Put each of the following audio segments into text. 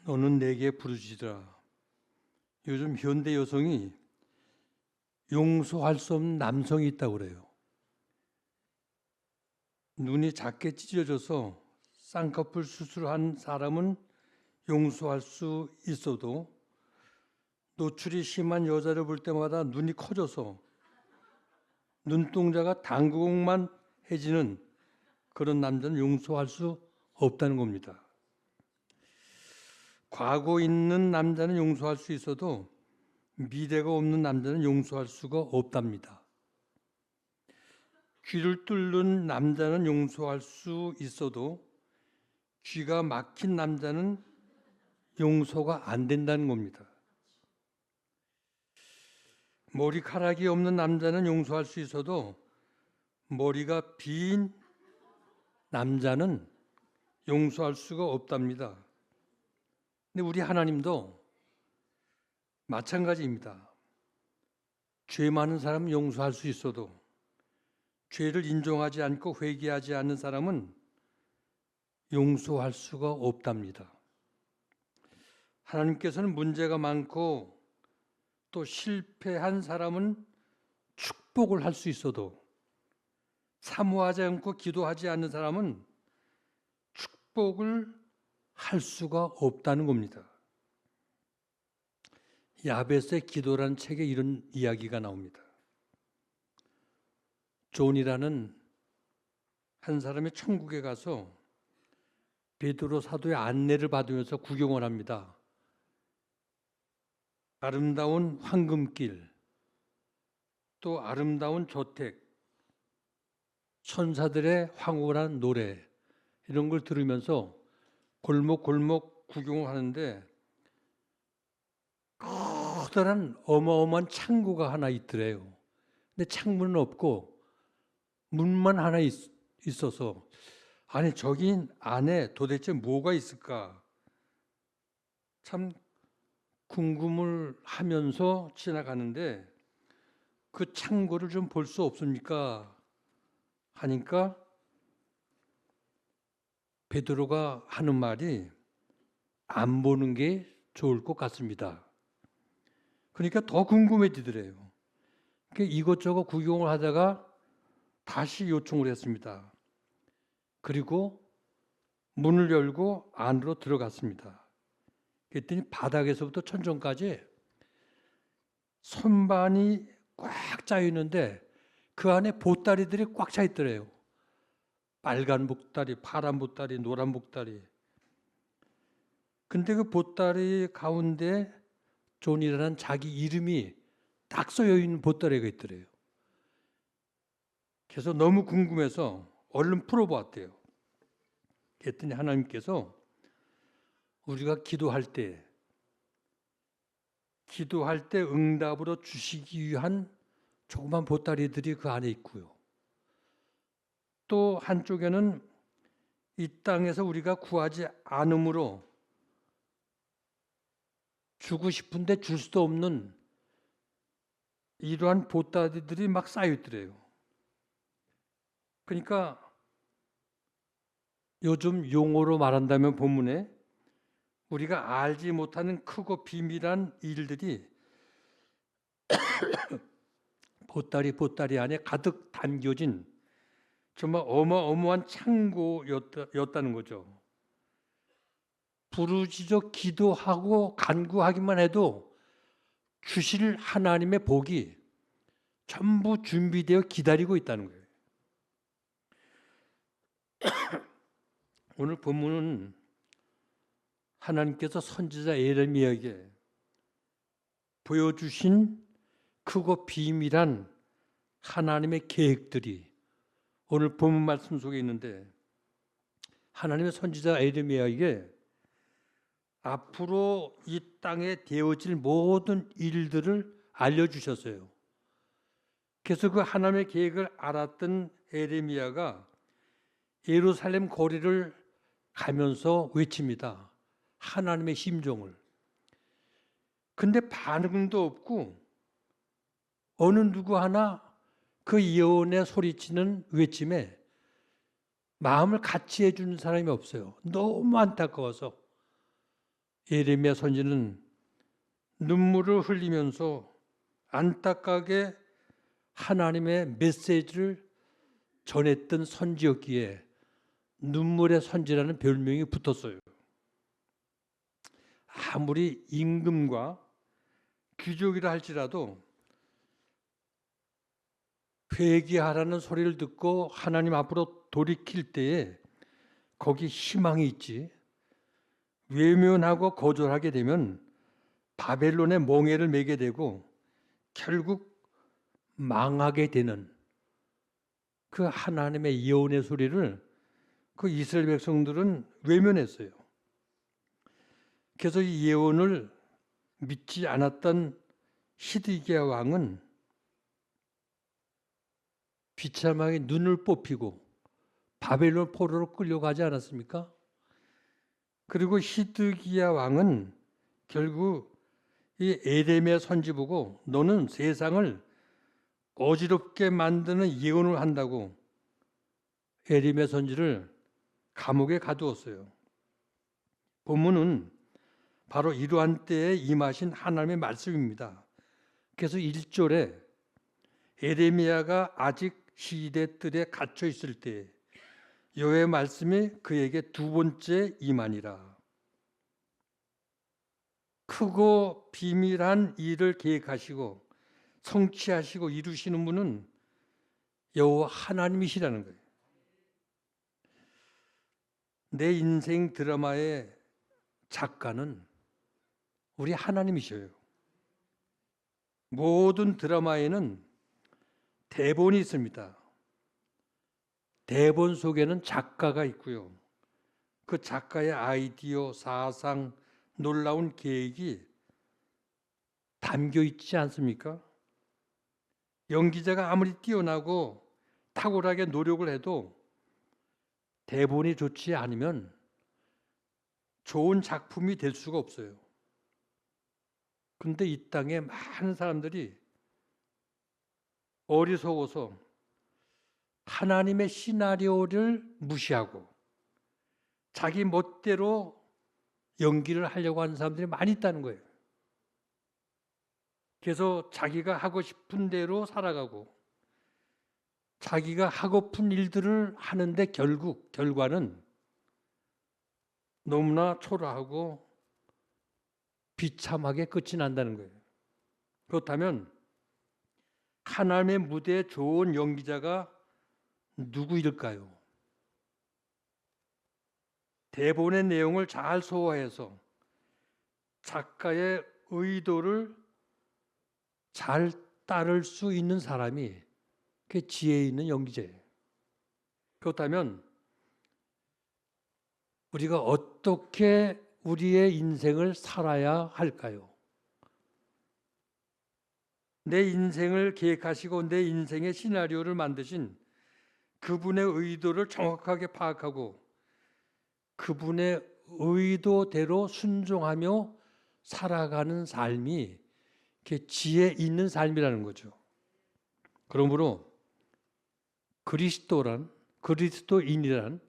너는 내게 부르짖으라. 요즘 현대 여성이 용서할 수 없는 남성이 있다고 그래요. 눈이 작게 찢어져서 쌍꺼풀 수술한 사람은 용서할 수 있어도 노출이 심한 여자를 볼 때마다 눈이 커져서 눈동자가 당구공만 해지는 그런 남자는 용서할 수 없다는 겁니다. 과거 있는 남자는 용서할 수 있어도 미래가 없는 남자는 용서할 수가 없답니다. 귀를 뚫는 남자는 용서할 수 있어도 귀가 막힌 남자는 용서가 안 된다는 겁니다. 머리카락이 없는 남자는 용서할 수 있어도 머리가 빈 남자는 용서할 수가 없답니다. 근데 우리 하나님도 마찬가지입니다. 죄 많은 사람은 용서할 수 있어도 죄를 인정하지 않고 회개하지 않는 사람은 용서할 수가 없답니다. 하나님께서는 문제가 많고 또 실패한 사람은 축복을 할 수 있어도 사모하지 않고 기도하지 않는 사람은 축복을 할 수가 없다는 겁니다. 야베스의 기도라는 책에 이런 이야기가 나옵니다. 존이라는 한 사람이 천국에 가서 베드로 사도의 안내를 받으면서 구경을 합니다. 아름다운 황금길, 또 아름다운 저택, 천사들의 황홀한 노래 이런 걸 들으면서 골목골목 구경을 하는데 커다란 어마어마한 창고가 하나 있더래요. 근데 창문은 없고 문만 하나 있어서 아니 저기 안에 도대체 뭐가 있을까 참 궁금을 하면서 지나가는데 그 창고를 좀 볼 수 없습니까? 하니까 베드로가 하는 말이 안 보는 게 좋을 것 같습니다. 그러니까 더 궁금해지더래요. 그러니까 이것저것 구경을 하다가 다시 요청을 했습니다. 그리고 문을 열고 안으로 들어갔습니다. 그랬더니 바닥에서부터 천정까지 선반이 꽉 짜여 있는데 그 안에 보따리들이 꽉 차 있더래요. 빨간 보따리, 파란 보따리, 노란 보따리. 근데 그 보따리 가운데 존이라는 자기 이름이 딱 써여 있는 보따리가 있더래요. 그래서 너무 궁금해서 얼른 풀어보았대요. 그랬더니 하나님께서 우리가 기도할 때 응답으로 주시기 위한 조그만 보따리들이 그 안에 있고요. 또 한쪽에는 이 땅에서 우리가 구하지 않으므로 주고 싶은데 줄 수도 없는 이러한 보따리들이 막 쌓여 있더래요. 그러니까 요즘 용어로 말한다면 본문에 우리가 알지 못하는 크고 비밀한 일들이 보따리 안에 가득 담겨진 정말 어마어마한 창고였다는 거죠. 부르짖어 기도하고 간구하기만 해도 주실 하나님의 복이 전부 준비되어 기다리고 있다는 거예요. 오늘 본문은 하나님께서 선지자 예레미야에게 보여주신 크고 비밀한 하나님의 계획들이 오늘 본문 말씀 속에 있는데 하나님의 선지자 예레미야에게 앞으로 이 땅에 되어질 모든 일들을 알려주셨어요. 그래서 그 하나님의 계획을 알았던 예레미야가 예루살렘 거리를 가면서 외칩니다. 하나님의 심정을. 근데 반응도 없고 어느 누구 하나 그 예언의 소리치는 외침에 마음을 같이 해주는 사람이 없어요. 너무 안타까워서 예레미야 선지는 눈물을 흘리면서 안타깝게 하나님의 메시지를 전했던 선지였기에 눈물의 선지라는 별명이 붙었어요. 아무리 임금과 귀족이라 할지라도 회개하라는 소리를 듣고 하나님 앞으로 돌이킬 때에 거기 희망이 있지, 외면하고 거절하게 되면 바벨론의 몽해를 매게 되고 결국 망하게 되는 그 하나님의 예언의 소리를 그 이스라엘 백성들은 외면했어요. 그래서 이 예언을 믿지 않았던 시드기야 왕은 비참하게 눈을 뽑히고 바벨론 포로로 끌려가지 않았습니까? 그리고 시드기야 왕은 결국 이 에레미야 선지 보고 너는 세상을 어지럽게 만드는 예언을 한다고 에레미야 선지를 감옥에 가두었어요. 본문은 바로 이러한 때에 임하신 하나님의 말씀입니다. 그래서 1절에 에레미야가 아직 시대 뜰에 갇혀 있을 때 여호와의 말씀이 그에게 두 번째 임하니라. 크고 비밀한 일을 계획하시고 성취하시고 이루시는 분은 여호와 하나님이시라는 거예요. 내 인생 드라마의 작가는 우리 하나님이셔요. 모든 드라마에는 대본이 있습니다. 대본 속에는 작가가 있고요. 그 작가의 아이디어, 사상, 놀라운 계획이 담겨 있지 않습니까? 연기자가 아무리 뛰어나고 탁월하게 노력을 해도 대본이 좋지 않으면 좋은 작품이 될 수가 없어요. 그런데 이 땅에 많은 사람들이 어리석어서 하나님의 시나리오를 무시하고 자기 멋대로 연기를 하려고 하는 사람들이 많이 있다는 거예요. 그래서 자기가 하고 싶은 대로 살아가고 자기가 하고픈 일들을 하는데 결과는 너무나 초라하고 비참하게 끝이 난다는 거예요. 그렇다면 하나님의 무대에 좋은 연기자가 누구일까요? 대본의 내용을 잘 소화해서 작가의 의도를 잘 따를 수 있는 사람이 그 지혜 있는 연기자예요. 그렇다면 우리가 어떻게 우리의 인생을 살아야 할까요? 내 인생을 계획하시고 내 인생의 시나리오를 만드신 그분의 의도를 정확하게 파악하고 그분의 의도대로 순종하며 살아가는 삶이 지혜 있는 삶이라는 거죠. 그러므로 그리스도인이란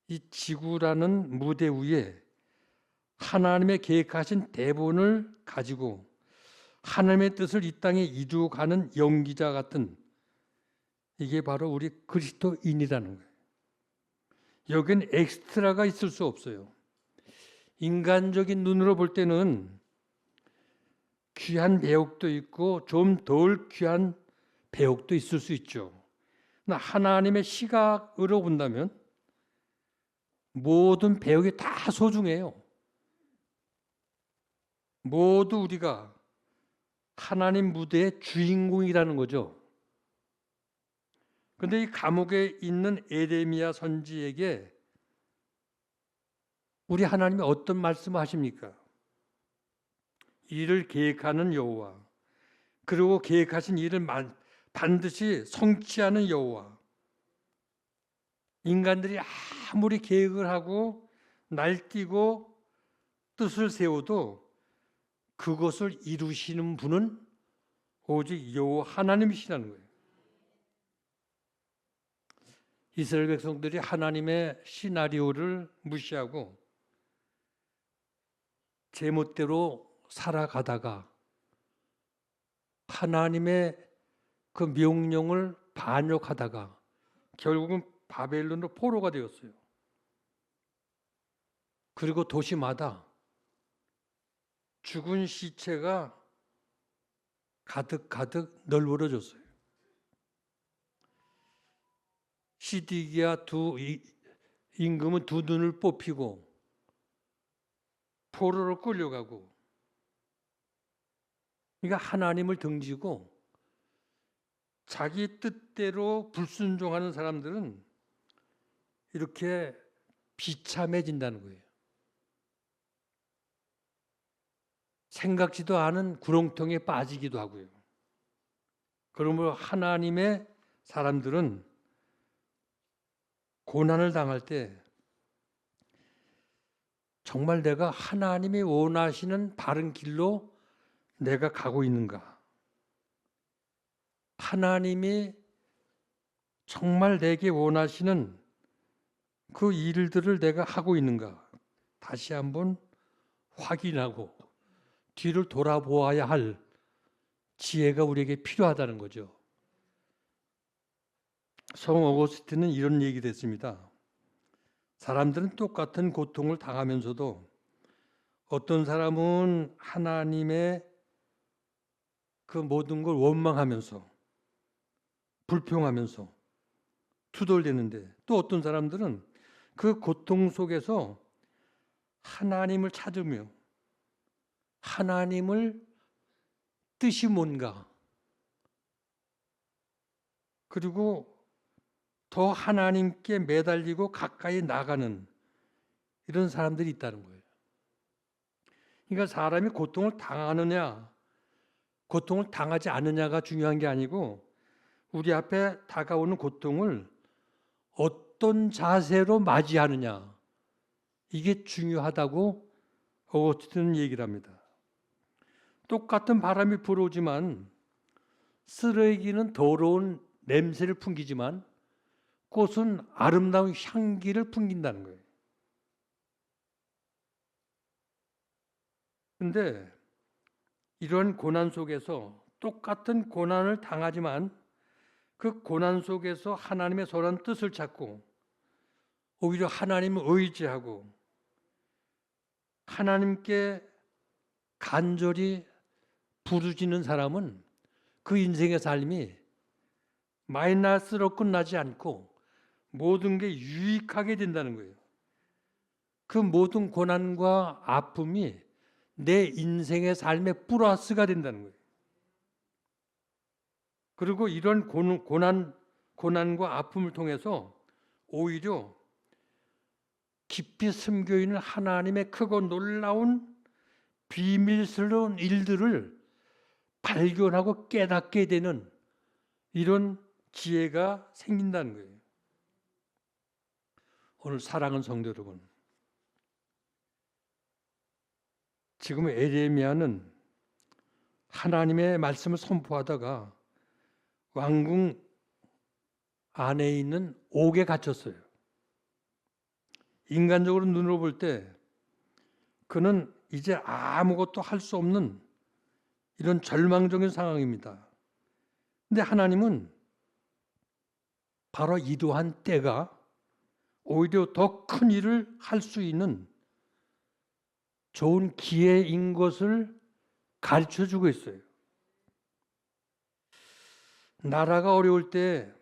이 지구라는 무대 위에 하나님의 계획하신 대본을 가지고 하나님의 뜻을 이 땅에 이루어가는 연기자 같은, 이게 바로 우리 그리스도인이라는 거예요. 여긴 엑스트라가 있을 수 없어요. 인간적인 눈으로 볼 때는 귀한 배역도 있고 좀 덜 귀한 배역도 있을 수 있죠. 그러나 하나님의 시각으로 본다면 모든 배역이 다 소중해요. 모두 우리가 하나님 무대의 주인공이라는 거죠. 그런데 이 감옥에 있는 에레미야 선지에게 우리 하나님이 어떤 말씀을 하십니까? 일을 계획하는 여호와, 그리고 계획하신 일을 반드시 성취하는 여호와. 인간들이 아무리 계획을 하고 날뛰고 뜻을 세워도 그것을 이루시는 분은 오직 여호와 하나님이시라는 거예요. 이스라엘 백성들이 하나님의 시나리오를 무시하고 제멋대로 살아가다가 하나님의 그 명령을 반역하다가 결국은 바벨론으로 포로가 되었어요. 그리고 도시마다 죽은 시체가 가득 널브러졌어요. 시디기야 임금은 두 눈을 뽑히고 포로로 끌려가고, 그러니까 하나님을 등지고 자기 뜻대로 불순종하는 사람들은 이렇게 비참해진다는 거예요. 생각지도 않은 구렁텅이에 빠지기도 하고요. 그러므로 하나님의 사람들은 고난을 당할 때 정말 내가 하나님이 원하시는 바른 길로 내가 가고 있는가? 하나님이 정말 내게 원하시는 그 일들을 내가 하고 있는가? 다시 한번 확인하고 뒤를 돌아보아야 할 지혜가 우리에게 필요하다는 거죠. 성 어거스틴은 이런 얘기를 했습니다. 사람들은 똑같은 고통을 당하면서도 어떤 사람은 하나님의 그 모든 걸 원망하면서 불평하면서 투덜대는데, 또 어떤 사람들은 그 고통 속에서 하나님을 찾으며 하나님을 뜻이 뭔가, 그리고 더 하나님께 매달리고 가까이 나가는 이런 사람들이 있다는 거예요. 그러니까 사람이 고통을 당하느냐 고통을 당하지 않느냐가 중요한 게 아니고, 우리 앞에 다가오는 고통을 어떤 자세로 맞이하느냐, 이게 중요하다고 어거스틴은 얘기를 합니다. 똑같은 바람이 불어오지만 쓰레기는 더러운 냄새를 풍기지만 꽃은 아름다운 향기를 풍긴다는 거예요. 그런데 이런 고난 속에서 똑같은 고난을 당하지만 그 고난 속에서 하나님의 선한 뜻을 찾고 오히려 하나님을 의지하고 하나님께 간절히 부르짖는 사람은 그 인생의 삶이 마이너스로 끝나지 않고 모든 게 유익하게 된다는 거예요. 그 모든 고난과 아픔이 내 인생의 삶의 플러스가 된다는 거예요. 그리고 이런 고난과 아픔을 통해서 오히려 깊이 숨겨있는 하나님의 크고 놀라운 비밀스러운 일들을 발견하고 깨닫게 되는 이런 지혜가 생긴다는 거예요. 오늘 사랑하는 성도 여러분, 지금 에레미야는 하나님의 말씀을 선포하다가 왕궁 안에 있는 옥에 갇혔어요. 인간적으로 눈으로 볼 때 그는 이제 아무것도 할 수 없는 이런 절망적인 상황입니다. 근데 하나님은 바로 이러한 때가 오히려 더 큰 일을 할 수 있는 좋은 기회인 것을 가르쳐주고 있어요. 나라가 어려울 때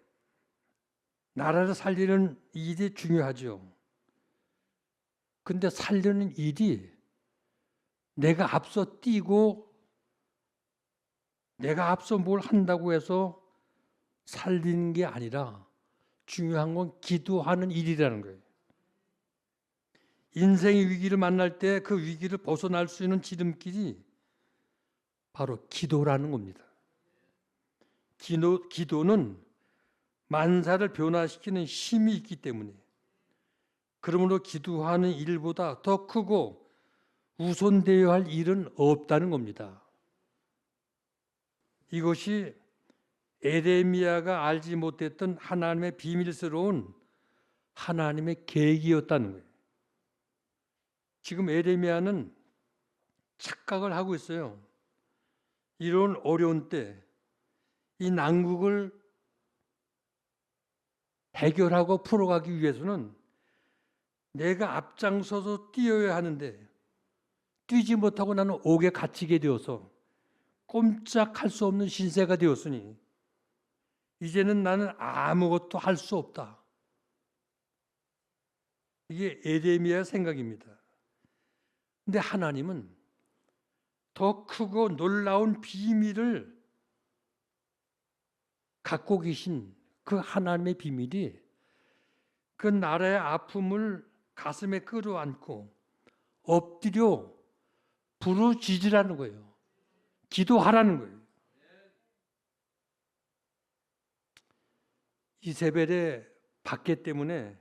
나라를 살리는 일이 중요하죠. 근데 살리는 일이 내가 앞서 뛰고 내가 앞서 뭘 한다고 해서 살리는 게 아니라 중요한 건 기도하는 일이라는 거예요. 인생의 위기를 만날 때 그 위기를 벗어날 수 있는 지름길이 바로 기도라는 겁니다. 기도는 만사를 변화시키는 힘이 있기 때문에, 그러므로 기도하는 일보다 더 크고 우선되어야 할 일은 없다는 겁니다. 이것이 에레미야가 알지 못했던 하나님의 비밀스러운 하나님의 계획이었다는 거예요. 지금 에레미야는 착각을 하고 있어요. 이런 어려운 때 이 난국을 해결하고 풀어가기 위해서는 내가 앞장서서 뛰어야 하는데 뛰지 못하고 나는 옥에 갇히게 되어서 꼼짝할 수 없는 신세가 되었으니 이제는 나는 아무것도 할 수 없다. 이게 에레미야의 생각입니다. 근데 하나님은 더 크고 놀라운 비밀을 갖고 계신 그 하나님의 비밀이 그 나라의 아픔을 가슴에 끌어안고 엎드려 부르짖으라는 거예요. 기도하라는 거예요. 이세벨의 박해 때문에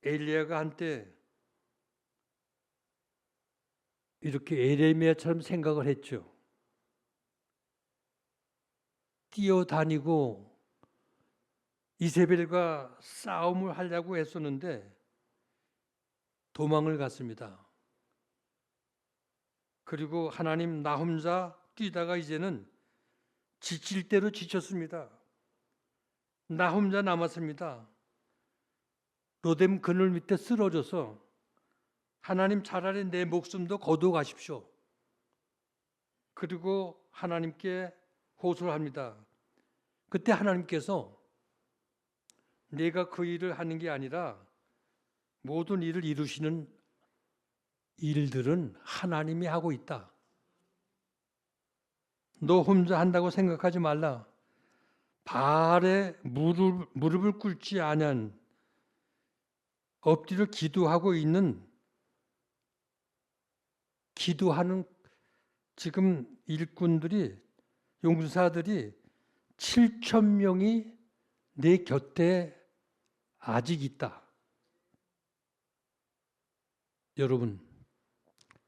엘리야가 한때 이렇게 에레미야처럼 생각을 했죠. 뛰어다니고 이세벨과 싸움을 하려고 했었는데 도망을 갔습니다. 그리고 하나님 나 혼자 뛰다가 이제는 지칠 대로 지쳤습니다. 나 혼자 남았습니다. 로뎀 그늘 밑에 쓰러져서 하나님 차라리 내 목숨도 거두어 가십시오. 그리고 하나님께 호소를 합니다. 그때 하나님께서 내가 그 일을 하는 게 아니라 모든 일을 이루시는 일들은 하나님이 하고 있다. 너 혼자 한다고 생각하지 말라. 발에 무릎을 꿇지 않은 엎드려 기도하는 지금 일꾼들이 용사들이 7,000명이 내 곁에 아직 있다. 여러분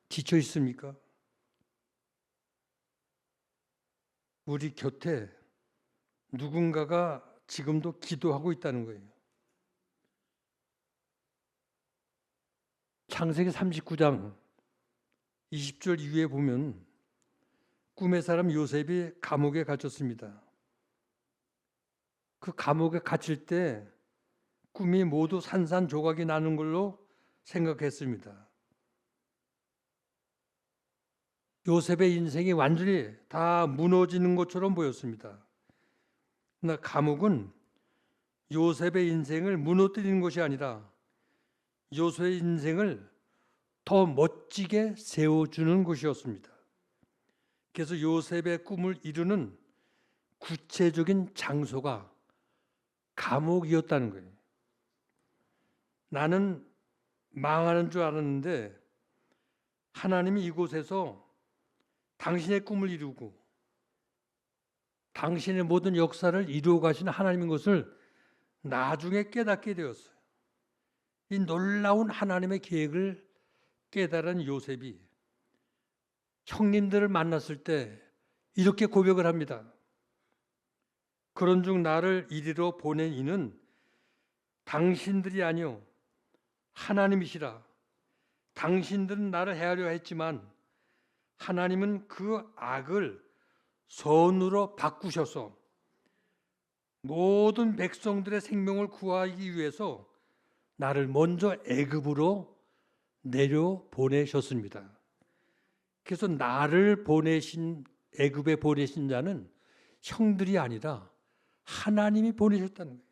지쳐 있습니까? 우리 곁에 누군가가 지금도 기도하고 있다는 거예요. 창세기 39장 20절 이후에 보면 꿈의 사람 요셉이 감옥에 갇혔습니다. 그 감옥에 갇힐 때 꿈이 모두 산산조각이 나는 걸로 생각했습니다. 요셉의 인생이 완전히 다 무너지는 것처럼 보였습니다. 그러나 감옥은 요셉의 인생을 무너뜨리는 것이 아니라 요셉의 인생을 더 멋지게 세워주는 것이었습니다. 그래서 요셉의 꿈을 이루는 구체적인 장소가 감옥이었다는 거예요. 나는 망하는 줄 알았는데 하나님이 이곳에서 당신의 꿈을 이루고 당신의 모든 역사를 이루어 가시는 하나님인 것을 나중에 깨닫게 되었어요. 이 놀라운 하나님의 계획을 깨달은 요셉이 형님들을 만났을 때 이렇게 고백을 합니다. 그런즉 나를 이리로 보낸 이는 당신들이 아니요 하나님이시라. 당신들은 나를 해하려 했지만 하나님은 그 악을 선으로 바꾸셔서 모든 백성들의 생명을 구하기 위해서 나를 먼저 애굽으로 내려 보내셨습니다. 그래서 나를 애굽에 보내신 자는 형들이 아니라 하나님이 보내셨다는 거예요.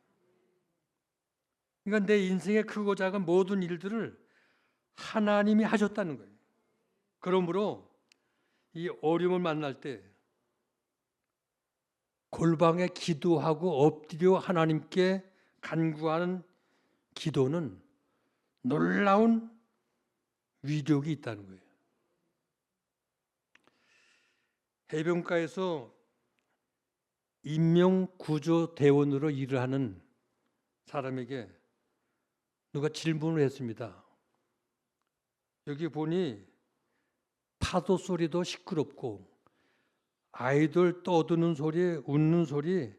그러니까 내 인생의 크고 작은 모든 일들을 하나님이 하셨다는 거예요. 그러므로 이 어려움을 만날 때 골방에 기도하고 엎드려 하나님께 간구하는 기도는 놀라운 위력이 있다는 거예요. 해변가에서 인명구조대원으로 일을 하는 사람에게 누가 질문을 했습니다. 여기 보니 파도 소리도 시끄럽고 아이들 떠드는 소리, 웃는 소리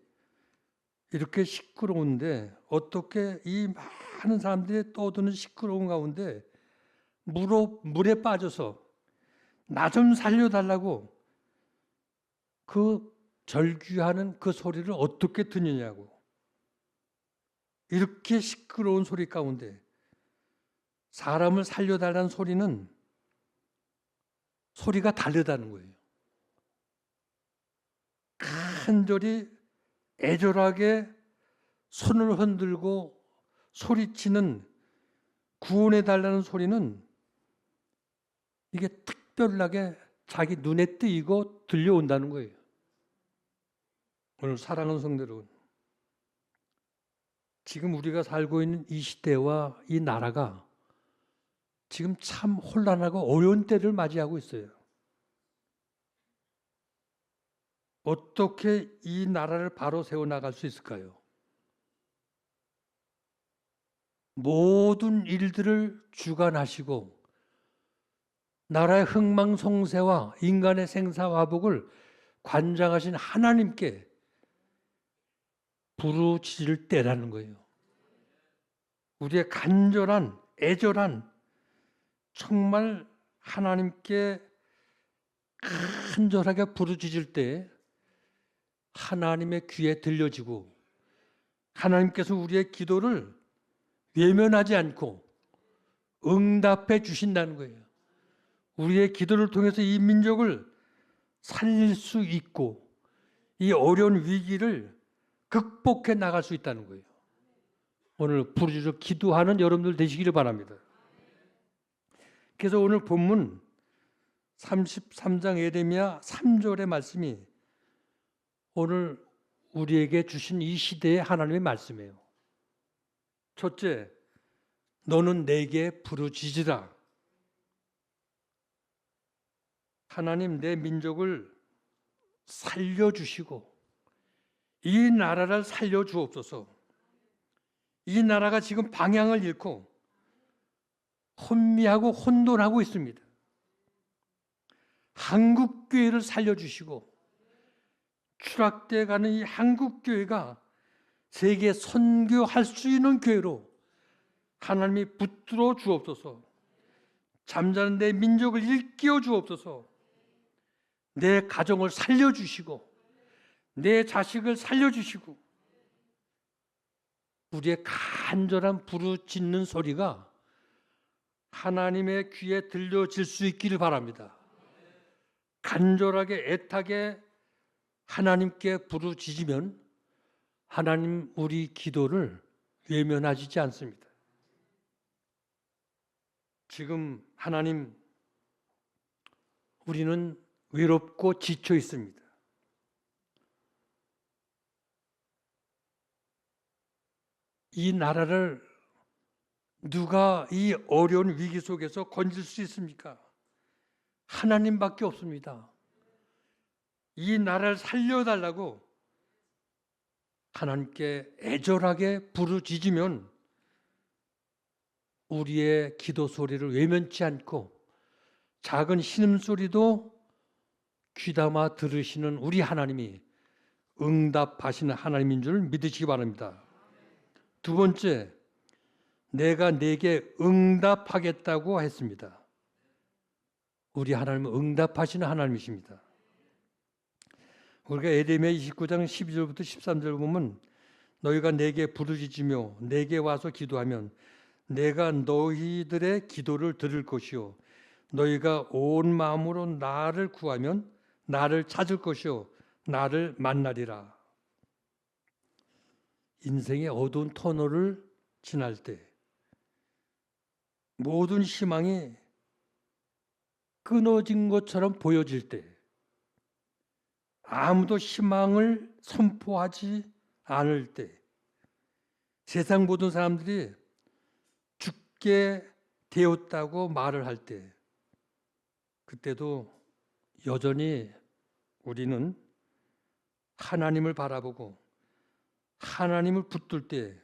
이렇게 시끄러운데 어떻게 이 많은 사람들이 떠드는 시끄러운 가운데 물에 빠져서 나 좀 살려달라고 그 절규하는 그 소리를 어떻게 듣느냐고. 이렇게 시끄러운 소리 가운데 사람을 살려달라는 소리는 소리가 다르다는 거예요. 간절히 애절하게 손을 흔들고 소리치는 구원해달라는 소리는 이게 특별하게 자기 눈에 띄고 들려온다는 거예요. 오늘 사랑하는 성도 여러분, 지금 우리가 살고 있는 이 시대와 이 나라가 지금 참 혼란하고 어려운 때를 맞이하고 있어요. 어떻게 이 나라를 바로 세워나갈 수 있을까요? 모든 일들을 주관하시고 나라의 흥망성쇠와 인간의 생사화복을 관장하신 하나님께 부르짖을 때라는 거예요. 우리의 간절한 애절한 정말 하나님께 간절하게 부르짖을 때 하나님의 귀에 들려지고 하나님께서 우리의 기도를 외면하지 않고 응답해 주신다는 거예요. 우리의 기도를 통해서 이 민족을 살릴 수 있고 이 어려운 위기를 극복해 나갈 수 있다는 거예요. 오늘 부르짖어 기도하는 여러분들 되시기를 바랍니다. 그래서 오늘 본문 33장 에레미야 3절의 말씀이 오늘 우리에게 주신 이 시대의 하나님의 말씀이에요. 첫째, 너는 내게 부르짖으라. 하나님, 내 민족을 살려주시고 이 나라를 살려주옵소서. 이 나라가 지금 방향을 잃고 혼미하고 혼돈하고 있습니다. 한국교회를 살려주시고 추락돼 가는 이 한국교회가 세계에 선교할 수 있는 교회로 하나님이 붙들어 주옵소서. 잠자는 내 민족을 일깨워 주옵소서. 내 가정을 살려주시고 내 자식을 살려주시고 우리의 간절한 부르짖는 소리가 하나님의 귀에 들려질 수 있기를 바랍니다. 간절하게 애타게 하나님께 부르짖으면 하나님 우리 기도를 외면하시지 않습니다. 지금 하나님, 우리는 외롭고 지쳐 있습니다. 이 나라를 누가 이 어려운 위기 속에서 건질 수 있습니까? 하나님밖에 없습니다. 이 나라를 살려달라고 하나님께 애절하게 부르짖으면 우리의 기도 소리를 외면치 않고 작은 신음소리도 귀담아 들으시는 우리 하나님이 응답하시는 하나님인 줄 믿으시기 바랍니다. 두 번째, 내가 내게 응답하겠다고 했습니다. 우리 하나님은 응답하시는 하나님이십니다. 우리가 에레미야 29장 12절부터 13절 보면 너희가 내게 부르짖으며 내게 와서 기도하면 내가 너희들의 기도를 들을 것이요 너희가 온 마음으로 나를 구하면 나를 찾을 것이요 나를 만나리라. 인생의 어두운 터널을 지날 때 모든 희망이 끊어진 것처럼 보여질 때 아무도 희망을 선포하지 않을 때 세상 모든 사람들이 죽게 되었다고 말을 할 때 그때도 여전히 우리는 하나님을 바라보고 하나님을 붙들 때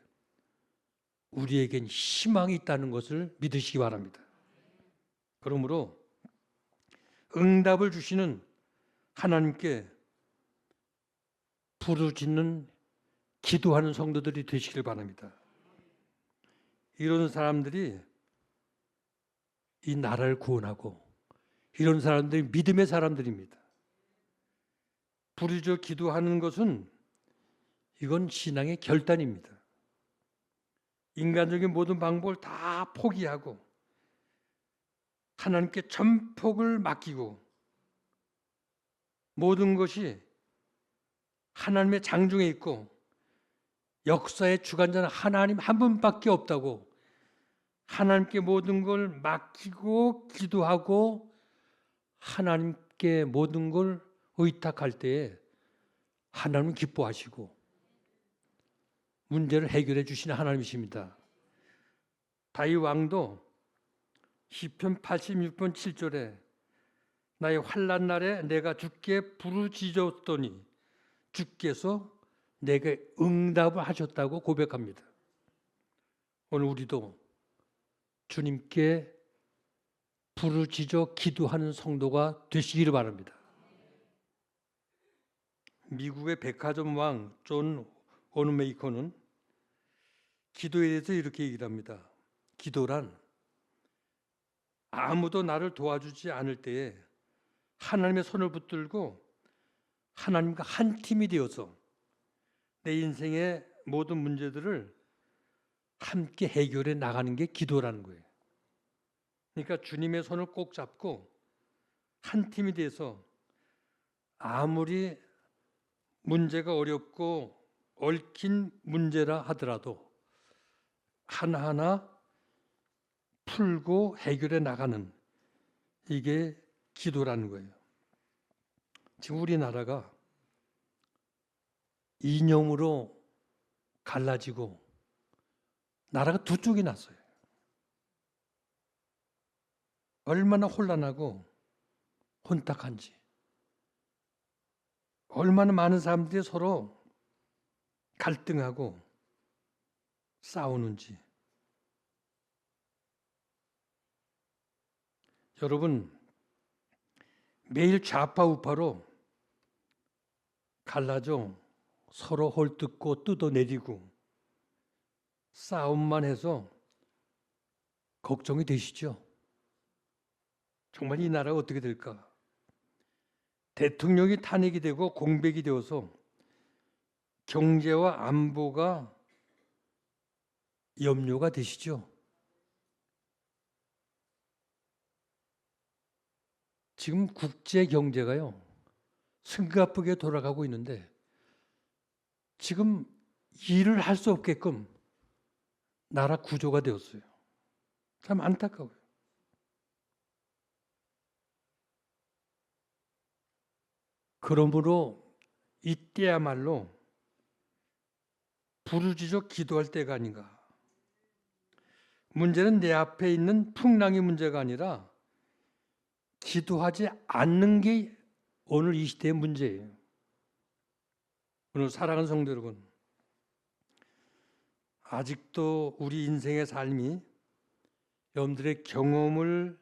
우리에겐 희망이 있다는 것을 믿으시기 바랍니다. 그러므로 응답을 주시는 하나님께 부르짖는 기도하는 성도들이 되시길 바랍니다. 이런 사람들이 이 나라를 구원하고 이런 사람들이 믿음의 사람들입니다. 부르짖어 기도하는 것은 이건 신앙의 결단입니다. 인간적인 모든 방법을 다 포기하고 하나님께 전폭을 맡기고 모든 것이 하나님의 장중에 있고 역사의 주관자는 하나님 한 분밖에 없다고 하나님께 모든 걸 맡기고 기도하고 하나님께 모든 걸 의탁할 때에 하나님은 기뻐하시고 문제를 해결해 주시는 하나님이십니다. 다윗 왕도 시편 86편 7절에 나의 환난 날에 내가 주께 부르짖었더니 주께서 내게 응답을 하셨다고 고백합니다. 오늘 우리도 주님께 부르짖어 기도하는 성도가 되시기를 바랍니다. 미국의 백화점 왕 존 원메이커는 기도에 대해서 이렇게 얘기를 합니다. 기도란 아무도 나를 도와주지 않을 때에 하나님의 손을 붙들고 하나님과 한 팀이 되어서 내 인생의 모든 문제들을 함께 해결해 나가는 게 기도라는 거예요. 그러니까 주님의 손을 꼭 잡고 한 팀이 돼서 아무리 문제가 어렵고 얽힌 문제라 하더라도 하나하나 풀고 해결해 나가는 이게 기도라는 거예요. 지금 우리나라가 이념으로 갈라지고 나라가 두 쪽이 났어요. 얼마나 혼란하고 혼탁한지, 얼마나 많은 사람들이 서로 갈등하고 싸우는지. 여러분, 매일 좌파 우파로 갈라져 서로 헐뜯고 뜯어내리고 싸움만 해서 걱정이 되시죠? 정말 이 나라가 어떻게 될까? 대통령이 탄핵이 되고 공백이 되어서 경제와 안보가 염려가 되시죠? 지금 국제 경제가요 승가쁘게 돌아가고 있는데 지금 일을 할 수 없게끔 나라 구조가 되었어요. 참 안타까워요. 그러므로 이때야말로 부르짖어 기도할 때가 아닌가. 문제는 내 앞에 있는 풍랑의 문제가 아니라 기도하지 않는 게 오늘 이 시대의 문제예요. 오늘 사랑하는 성도 여러분, 아직도 우리 인생의 삶이 여러분들의 경험을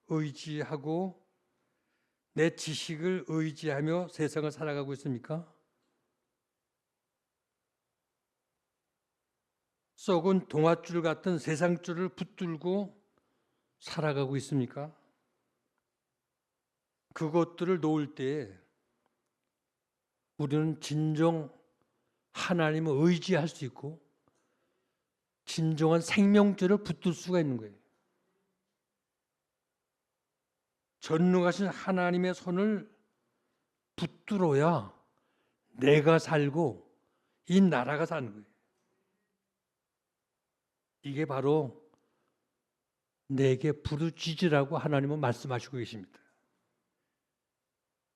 의지하고 내 지식을 의지하며 세상을 살아가고 있습니까? 썩은 동아줄 같은 세상줄을 붙들고 살아가고 있습니까? 그것들을 놓을 때 우리는 진정 하나님을 의지할 수 있고 진정한 생명줄을 붙들 수가 있는 거예요. 전능하신 하나님의 손을 붙들어야 내가 살고 이 나라가 사는 거예요. 이게 바로 내게 부르짖으라고 하나님은 말씀하시고 계십니다.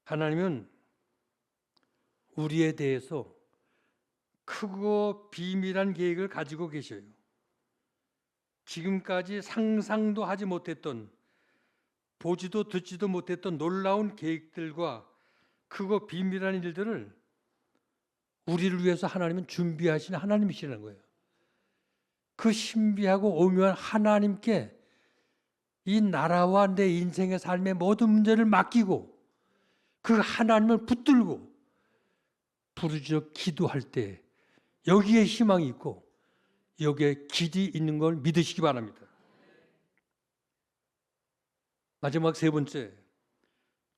하나님은 우리에 대해서 크고 비밀한 계획을 가지고 계셔요. 지금까지 상상도 하지 못했던, 보지도 듣지도 못했던 놀라운 계획들과 크고 비밀한 일들을 우리를 위해서 하나님은 준비하신 하나님이시라는 거예요. 그 신비하고 오묘한 하나님께 이 나라와 내 인생의 삶의 모든 문제를 맡기고 그 하나님을 붙들고 부르짖어 기도할 때 여기에 희망이 있고 여기에 길이 있는 걸 믿으시기 바랍니다. 마지막 세 번째,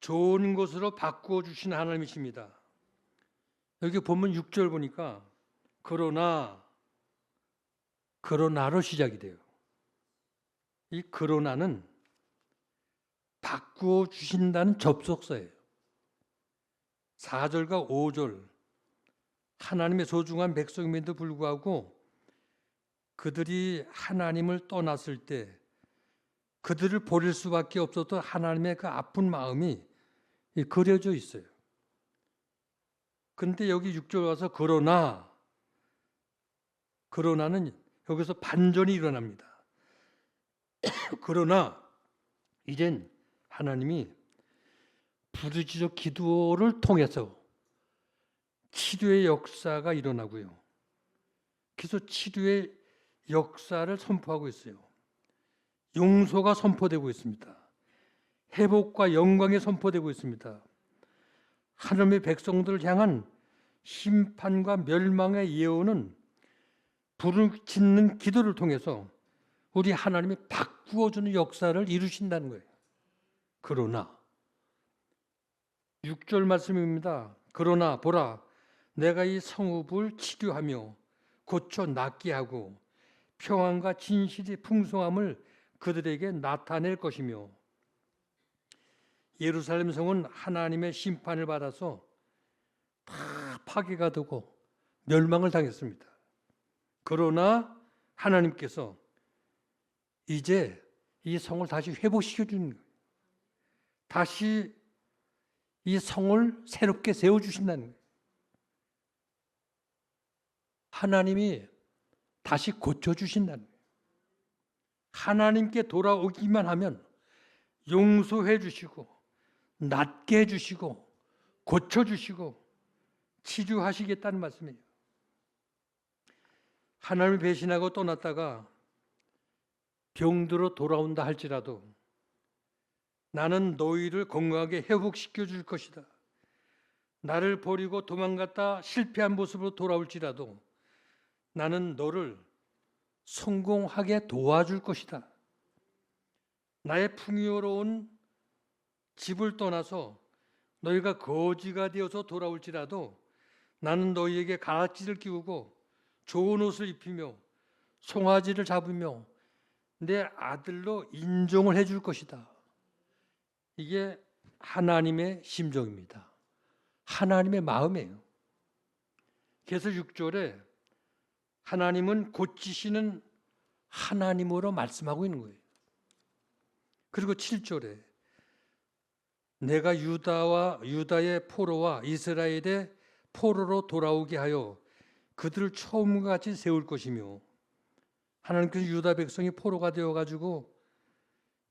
좋은 것으로 바꾸어 주시는 하나님이십니다. 여기 보면 6절 보니까 그러나로 시작이 돼요. 이 그러나는 바꾸어 주신다는 접속사예요. 4절과 5절 하나님의 소중한 백성임에도 불구하고 그들이 하나님을 떠났을 때 그들을 버릴 수밖에 없었던 하나님의 그 아픈 마음이 그려져 있어요. 근데 여기 6절 와서 그러나는 여기서 반전이 일어납니다. 그러나 이젠 하나님이 부르짖어 기도를 통해서 치료의 역사가 일어나고요. 그래서 치료의 역사를 선포하고 있어요. 용서가 선포되고 있습니다. 회복과 영광이 선포되고 있습니다. 하나님의 백성들을 향한 심판과 멸망의 예언은 부르짖는 기도를 통해서 우리 하나님이 바꾸어주는 역사를 이루신다는 거예요. 그러나 6절 말씀입니다. 그러나 보라, 내가 이 성읍을 치료하며 고쳐 낫게 하고 평안과 진실이 풍성함을 그들에게 나타낼 것이며, 예루살렘 성은 하나님의 심판을 받아서 다 파괴가 되고 멸망을 당했습니다. 그러나 하나님께서 이제 이 성을 다시 회복시켜 주는 거예요. 다시 이 성을 새롭게 세워 주신다는 거예요. 하나님이 다시 고쳐 주신다는 거예요. 하나님께 돌아오기만 하면 용서해 주시고 낫게 해 주시고 고쳐 주시고 치유하시겠다는 말씀이에요. 하나님을 배신하고 떠났다가 병들어 돌아온다 할지라도 나는 너희를 건강하게 회복시켜 줄 것이다. 나를 버리고 도망갔다 실패한 모습으로 돌아올지라도 나는 너를 성공하게 도와줄 것이다. 나의 풍요로운 집을 떠나서 너희가 거지가 되어서 돌아올지라도 나는 너희에게 가락지를 끼우고 좋은 옷을 입히며 송아지를 잡으며 내 아들로 인정을 해줄 것이다. 이게 하나님의 심정입니다. 하나님의 마음이에요. 그래서 6절에 하나님은 고치시는 하나님으로 말씀하고 있는 거예요. 그리고 7절에 내가 유다의 포로와 이스라엘의 포로로 돌아오게 하여 그들을 처음과 같이 세울 것이며, 하나님께서 유다 백성이 포로가 되어가지고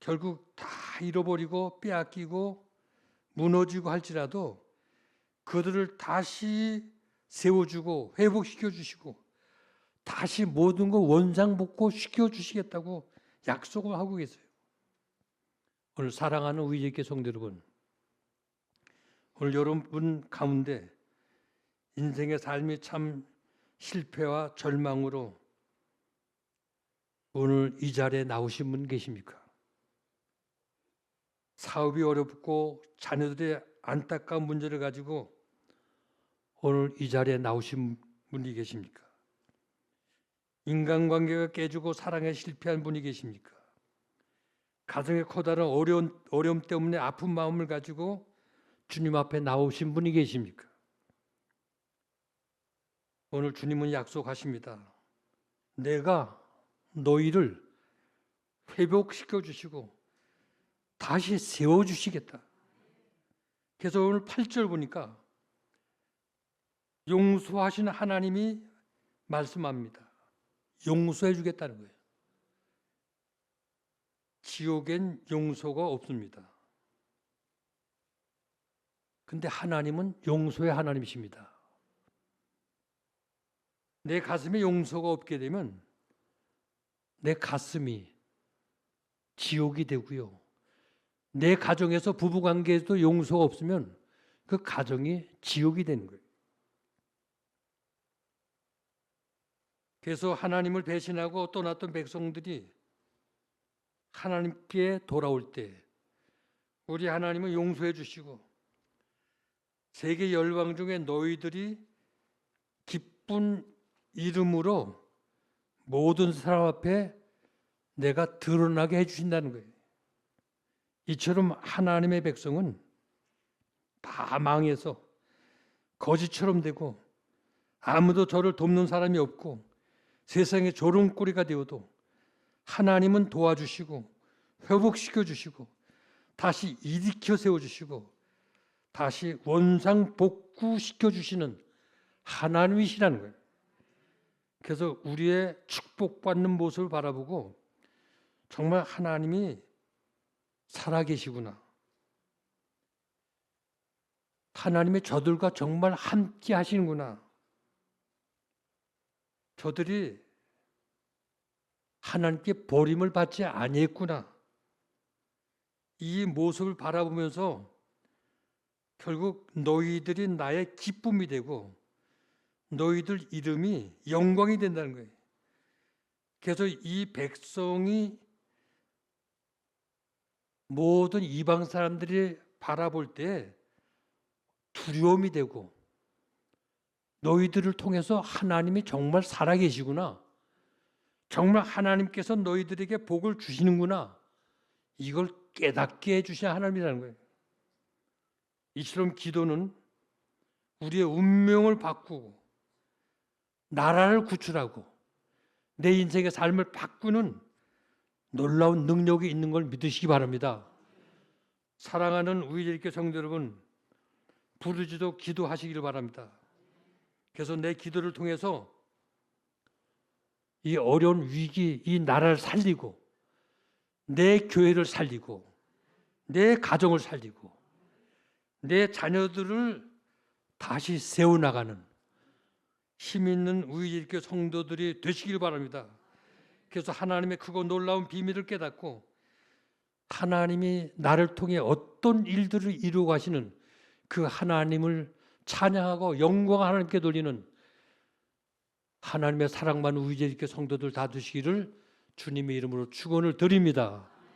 결국 다 잃어버리고 빼앗기고 무너지고 할지라도 그들을 다시 세워주고 회복시켜 주시고 다시 모든 거 원상복구 시켜 주시겠다고 약속을 하고 계세요. 오늘 사랑하는 우리 예계 성도 여러분, 오늘 여러분 가운데 인생의 삶이 참 실패와 절망으로 오늘 이 자리에 나오신 분 계십니까? 사업이 어렵고 자녀들의 안타까운 문제를 가지고 오늘 이 자리에 나오신 분이 계십니까? 인간관계가 깨지고 사랑에 실패한 분이 계십니까? 가정의 커다란 어려움 때문에 아픈 마음을 가지고 주님 앞에 나오신 분이 계십니까? 오늘 주님은 약속하십니다. 내가 너희를 회복시켜 주시고 다시 세워 주시겠다. 그래서 오늘 8절 보니까 용서하시는 하나님이 말씀합니다. 용서해 주겠다는 거예요. 지옥엔 용서가 없습니다. 근데 하나님은 용서의 하나님이십니다. 내 가슴에 용서가 없게 되면 내 가슴이 지옥이 되고요. 내 가정에서 부부관계에도 용서가 없으면 그 가정이 지옥이 되는 거예요. 그래서 하나님을 배신하고 떠났던 백성들이 하나님께 돌아올 때 우리 하나님은 용서해 주시고 세계 열방 중에 너희들이 기쁜 이름으로 모든 사람 앞에 내가 드러나게 해주신다는 거예요. 이처럼 하나님의 백성은 다 망해서 거지처럼 되고 아무도 저를 돕는 사람이 없고 세상의 조롱거리가 되어도 하나님은 도와주시고 회복시켜 주시고 다시 일으켜 세워주시고 다시 원상복구시켜 주시는 하나님이시라는 거예요. 그래서 우리의 축복받는 모습을 바라보고 정말 하나님이 살아계시구나, 하나님의 저들과 정말 함께 하시는구나, 저들이 하나님께 버림을 받지 아니했구나, 이 모습을 바라보면서 결국 너희들이 나의 기쁨이 되고 너희들 이름이 영광이 된다는 거예요. 그래서 이 백성이 모든 이방 사람들이 바라볼 때 두려움이 되고 너희들을 통해서 하나님이 정말 살아계시구나, 정말 하나님께서 너희들에게 복을 주시는구나, 이걸 깨닫게 해주신 하나님이라는 거예요. 이처럼 기도는 우리의 운명을 바꾸고 나라를 구출하고 내 인생의 삶을 바꾸는 놀라운 능력이 있는 걸 믿으시기 바랍니다. 사랑하는 우리들께 성도 여러분, 부르짖어 기도하시기를 바랍니다. 그래서 내 기도를 통해서 이 어려운 위기, 이 나라를 살리고 내 교회를 살리고 내 가정을 살리고 내 자녀들을 다시 세워나가는 힘 있는 우리들께 성도들이 되시길 바랍니다. 그래서 하나님의 크고 놀라운 비밀을 깨닫고 하나님이 나를 통해 어떤 일들을 이루어 가시는 그 하나님을 찬양하고 영광 하나님께 돌리는 하나님의 사랑받는 우리들께 성도들 다 되시기를 주님의 이름으로 축원을 드립니다.